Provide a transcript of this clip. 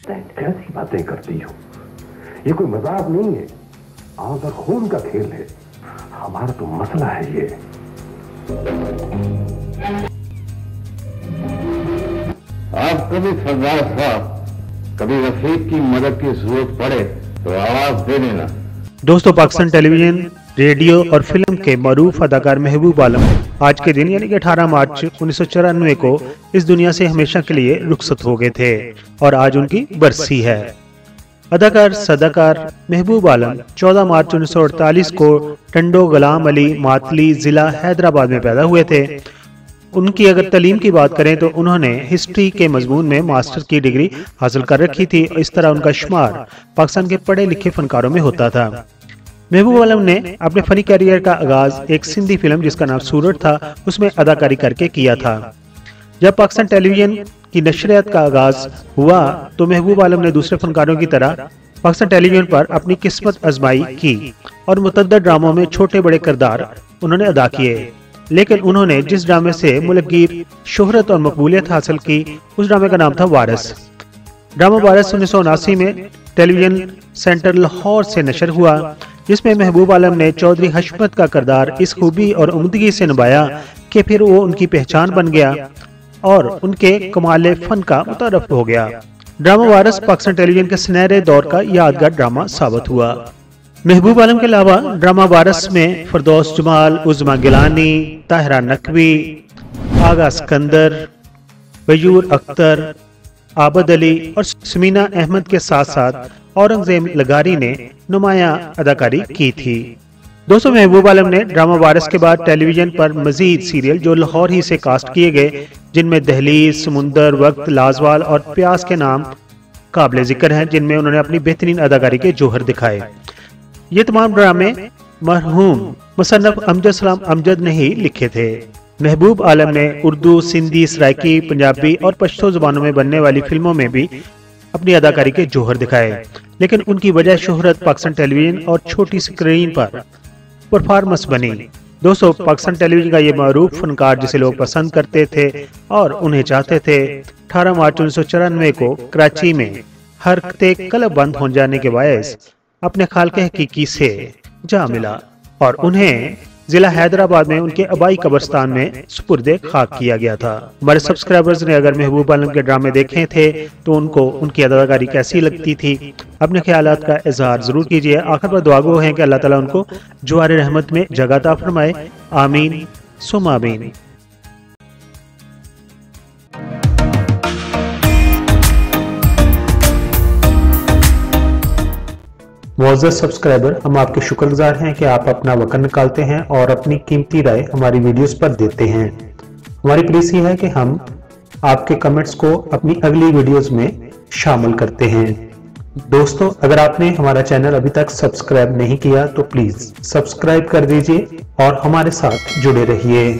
कैसी बातें करती हो, ये कोई मजाक नहीं है, आग और खून का खेल है। हमारा तो मसला है ये। आप कभी सरदार साहब कभी रफीक की मदद की जरूरत पड़े तो आवाज दे देना। दोस्तों, पाकिस्तान टेलीविजन, रेडियो और फिल्म के मरूफ अदाकार महबूब आलम आज के दिन यानी कि 18 मार्च 1994 को इस दुनिया से हमेशा के लिए रुखसत हो गए थे और आज उनकी बरसी है। अदाकार सदाकार महबूब आलम 14 मार्च 1948 को टंडो गुलाम अली मातली जिला हैदराबाद में पैदा हुए थे। उनकी अगर तालीम की बात करें तो उन्होंने हिस्ट्री के मजमून में मास्टर की डिग्री हासिल कर रखी थी। इस तरह उनका शुमार पाकिस्तान के पढ़े लिखे फनकारों में होता था। महबूब आलम ने अपने फनी करियर का आगाज एक सिंधी फिल्म जिसका नाम सूरत था उसमें अदाकारी करके किया था। जब पाकिस्तान टेलीविजन की नशरियात का आगाज हुआ तो महबूब आलम ने दूसरे फनकारों की तरह पाकिस्तान टेलीविजन पर अपनी किस्मत आजमाई की और मुतअद्दिद ड्रामों में छोटे बड़े किरदार उन्होंने अदा किए। लेकिन उन्होंने जिस ड्रामे से मुल्कगीर शोहरत और मकबूलियत हासिल की उस ड्रामे का नाम था वारिस। ड्रामा वारिस 1979 में टेलीविजन सेंटर लाहौर से नशर हुआ, जिसमें महबूब आलम ने चौधरी हशमत का किरदार इस खूबी और उम्दगी से निभाया कि फिर वो उनकी पहचान बन गया और उनके कमाल फन का मुतारफ हो गया। ड्रामा वारिस पाकिस्तान टेलीविजन के सुनहरे दौर का यादगार ड्रामा साबित हुआ। महबूब आलम के अलावा ड्रामा वारिस में फिरदौस जमाल, उज़्मा गिलानी, ताहिरा नकवी, आगा सिकंदर, वयूर अख्तर, आबद अली और समीना अहमद के साथ साथ औरंगजेब लगारी ने नुमायां अदाकारी की थी। दोस्तों, महबूब आलम ने ड्रामा वारिस के बाद टेलीविजन पर मजीद सीरियल जो लाहौर ही से कास्ट किए गए, जिनमें दहलीज, समुंदर, वक्त, लाजवाल और प्यास के नाम काबिल जिक्र हैं, जिनमें उन्होंने अपनी बेहतरीन अदाकारी के जौहर दिखाए। ये तमाम ड्रामे मरहूम मुसन्नफ अमजद सलाम अमजद ने ही लिखे थे। महबूब आलम ने उर्दू, सिंधी, सराइकी, पंजाबी और पश्तो जुबानों में बनने वाली फिल्मों में भी अपनी अदाकारी के जौहर दिखाए, लेकिन उनकी वजह शोहरत पाकिस्तान टेलीविजन और छोटी स्क्रीन पर परफॉर्मेंस बनी। दोस्तों, पाकिस्तान टेलीविजन का ये मरूफ फनकार जिसे लोग पसंद करते थे और उन्हें चाहते थे, 18 मार्च 1994 को कराची में हरकते क्लब बंद हो जाने के बायस अपने खालके हकीकी से जा मिला और उन्हें जिला हैदराबाद में उनके आबाई कब्रिस्तान में सुपुर्दे खाक किया गया था। हमारे सब्सक्राइबर्स ने अगर महबूब आलम के ड्रामे देखे थे तो उनको उनकी अदाकारी कैसी लगती थी, अपने ख्यालात का इजहार जरूर कीजिए। आखिर पर दुआ गो है कि अल्लाह ताला उनको जवार रहमत में जगह अता फरमाए। आमीन सुम आमीन। मुअज़्ज़ज़ सब्सक्राइबर, हम आपके शुक्रगुजार हैं कि आप अपना वक्त निकालते हैं और अपनी कीमती राय हमारी वीडियोस पर देते हैं। हमारी प्लीज ये है कि हम आपके कमेंट्स को अपनी अगली वीडियोस में शामिल करते हैं। दोस्तों, अगर आपने हमारा चैनल अभी तक सब्सक्राइब नहीं किया तो प्लीज सब्सक्राइब कर दीजिए और हमारे साथ जुड़े रहिए।